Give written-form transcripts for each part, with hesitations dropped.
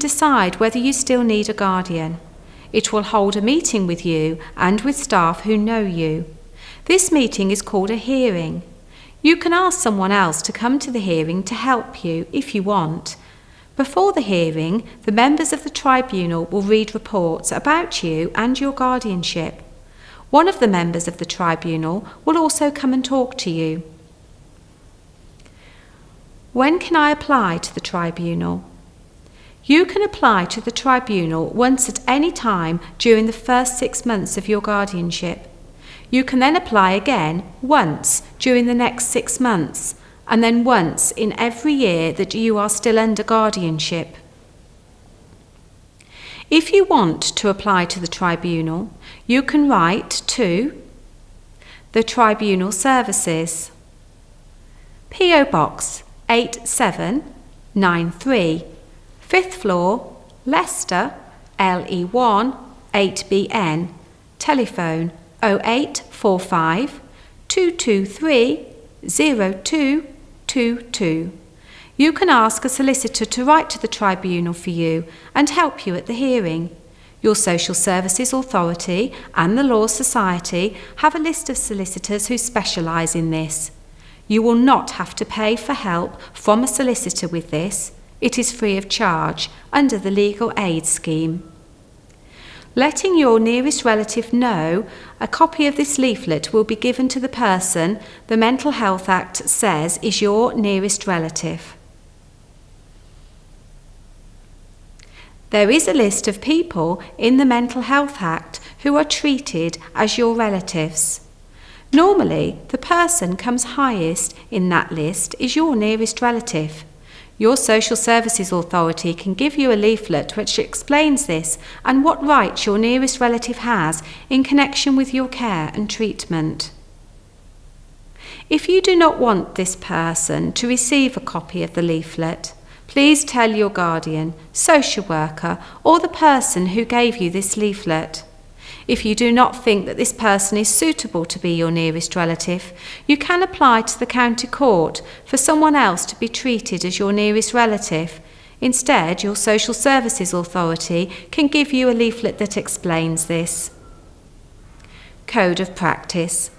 decide whether you still need a guardian. It will hold a meeting with you and with staff who know you. This meeting is called a hearing. You can ask someone else to come to the hearing to help you if you want. Before the hearing, the members of the tribunal will read reports about you and your guardianship. One of the members of the tribunal will also come and talk to you. When can I apply to the tribunal? You can apply to the tribunal once at any time during the first 6 months of your guardianship. You can then apply again once during the next 6 months, and then once in every year that you are still under guardianship. If you want to apply to the tribunal, you can write to the Tribunal Services, P.O. Box 8793, 5th floor, Leicester, LE1 8BN, telephone 0845 223 0222. You can ask a solicitor to write to the tribunal for you and help you at the hearing. Your Social Services Authority and the Law Society have a list of solicitors who specialise in this. You will not have to pay for help from a solicitor with this. It is free of charge under the Legal Aid Scheme. Letting your nearest relative know, a copy of this leaflet will be given to the person the Mental Health Act says is your nearest relative. There is a list of people in the Mental Health Act who are treated as your relatives. Normally, the person comes highest in that list is your nearest relative. Your Social Services Authority can give you a leaflet which explains this and what rights your nearest relative has in connection with your care and treatment. If you do not want this person to receive a copy of the leaflet, please tell your guardian, social worker, or the person who gave you this leaflet. If you do not think that this person is suitable to be your nearest relative, you can apply to the county court for someone else to be treated as your nearest relative. Instead, your Social Services Authority can give you a leaflet that explains this. Code of Practice.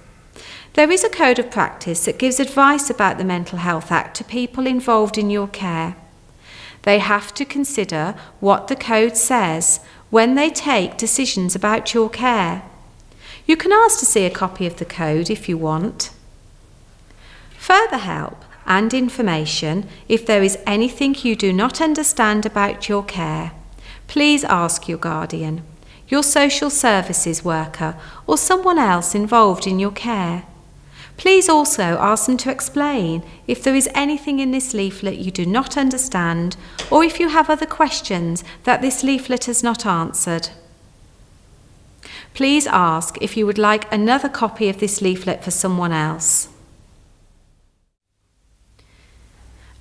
There is a code of practice that gives advice about the Mental Health Act to people involved in your care. They have to consider what the code says when they take decisions about your care. You can ask to see a copy of the code if you want. Further help and information if there is anything you do not understand about your care, please ask your guardian, your social services worker, or someone else involved in your care. Please also ask them to explain if there is anything in this leaflet you do not understand, or if you have other questions that this leaflet has not answered. Please ask if you would like another copy of this leaflet for someone else.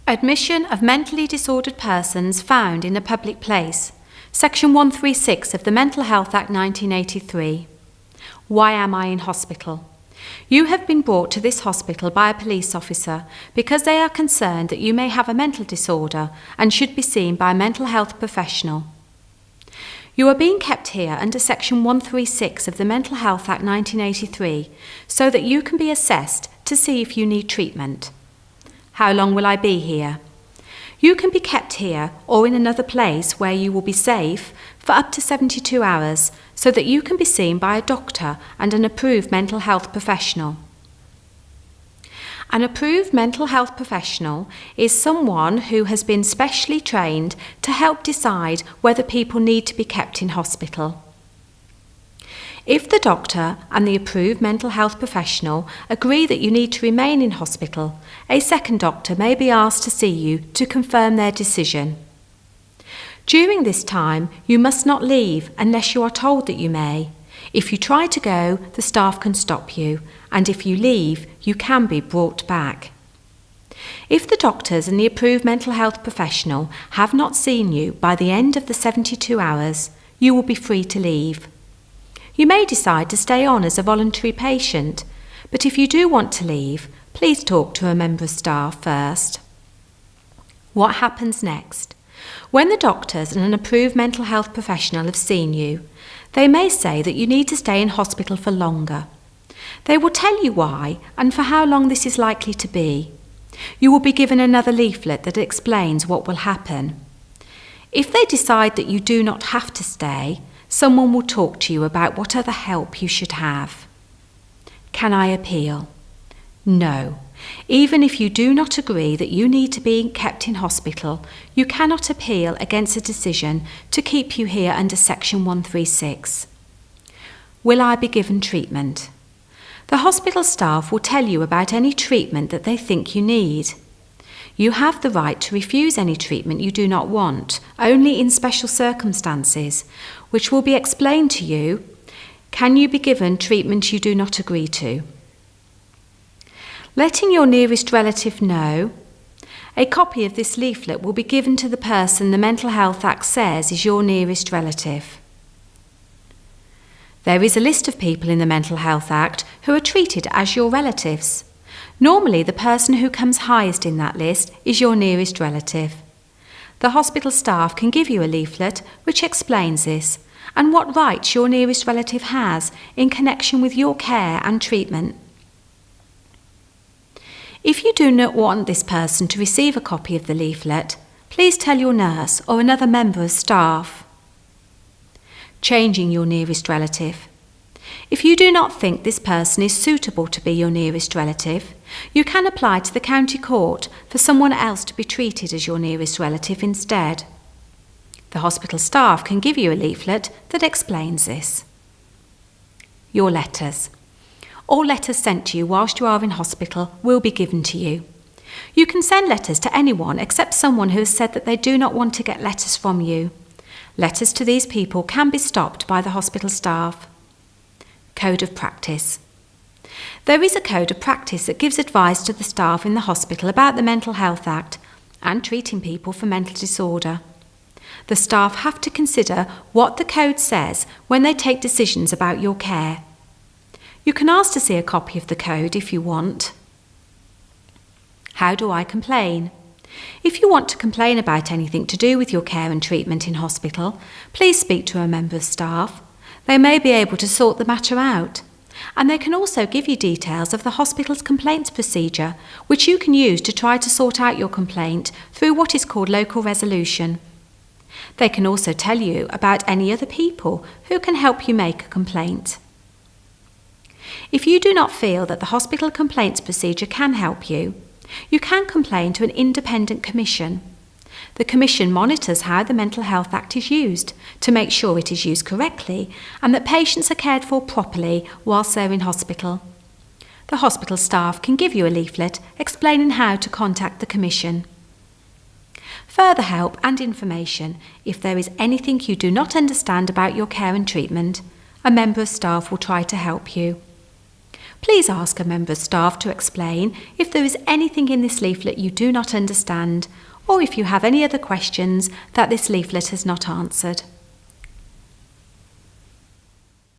Admission of mentally disordered persons found in a public place. Section 136 of the Mental Health Act 1983. Why am I in hospital? You have been brought to this hospital by a police officer because they are concerned that you may have a mental disorder and should be seen by a mental health professional. You are being kept here under Section 136 of the Mental Health Act 1983 so that you can be assessed to see if you need treatment. How long will I be here? You can be kept here or in another place where you will be safe for up to 72 hours so that you can be seen by a doctor and an approved mental health professional. An approved mental health professional is someone who has been specially trained to help decide whether people need to be kept in hospital. If the doctor and the approved mental health professional agree that you need to remain in hospital, a second doctor may be asked to see you to confirm their decision. During this time, you must not leave unless you are told that you may. If you try to go, the staff can stop you, and if you leave, you can be brought back. If the doctors and the approved mental health professional have not seen you by the end of the 72 hours, you will be free to leave. You may decide to stay on as a voluntary patient, but if you do want to leave, please talk to a member of staff first. What happens next? When the doctors and an approved mental health professional have seen you, they may say that you need to stay in hospital for longer. They will tell you why and for how long this is likely to be. You will be given another leaflet that explains what will happen. If they decide that you do not have to stay, someone will talk to you about what other help you should have. Can I appeal? No. Even if you do not agree that you need to be kept in hospital, you cannot appeal against a decision to keep you here under Section 136. Will I be given treatment? The hospital staff will tell you about any treatment that they think you need. You have the right to refuse any treatment you do not want, only in special circumstances, which will be explained to you. Can you be given treatment you do not agree to? Letting your nearest relative know. A copy of this leaflet will be given to the person the Mental Health Act says is your nearest relative. There is a list of people in the Mental Health Act who are treated as your relatives. Normally, the person who comes highest in that list is your nearest relative. The hospital staff can give you a leaflet which explains this and what rights your nearest relative has in connection with your care and treatment. If you do not want this person to receive a copy of the leaflet, please tell your nurse or another member of staff. Changing your nearest relative. If you do not think this person is suitable to be your nearest relative, you can apply to the county court for someone else to be treated as your nearest relative instead. The hospital staff can give you a leaflet that explains this. Your letters. All letters sent to you whilst you are in hospital will be given to you. You can send letters to anyone except someone who has said that they do not want to get letters from you. Letters to these people can be stopped by the hospital staff. Code of practice. There is a code of practice that gives advice to the staff in the hospital about the Mental Health Act and treating people for mental disorder. The staff have to consider what the code says when they take decisions about your care. You can ask to see a copy of the code if you want. How do I complain? If you want to complain about anything to do with your care and treatment in hospital, please speak to a member of staff. They may be able to sort the matter out. And they can also give you details of the hospital's complaints procedure, which you can use to try to sort out your complaint through what is called local resolution. They can also tell you about any other people who can help you make a complaint. If you do not feel that the hospital complaints procedure can help you, you can complain to an independent commission. The commission monitors how the Mental Health Act is used to make sure it is used correctly and that patients are cared for properly whilst they're in hospital. The hospital staff can give you a leaflet explaining how to contact the commission. Further help and information if there is anything you do not understand about your care and treatment, a member of staff will try to help you. Please ask a member of staff to explain if there is anything in this leaflet you do not understand, or if you have any other questions that this leaflet has not answered.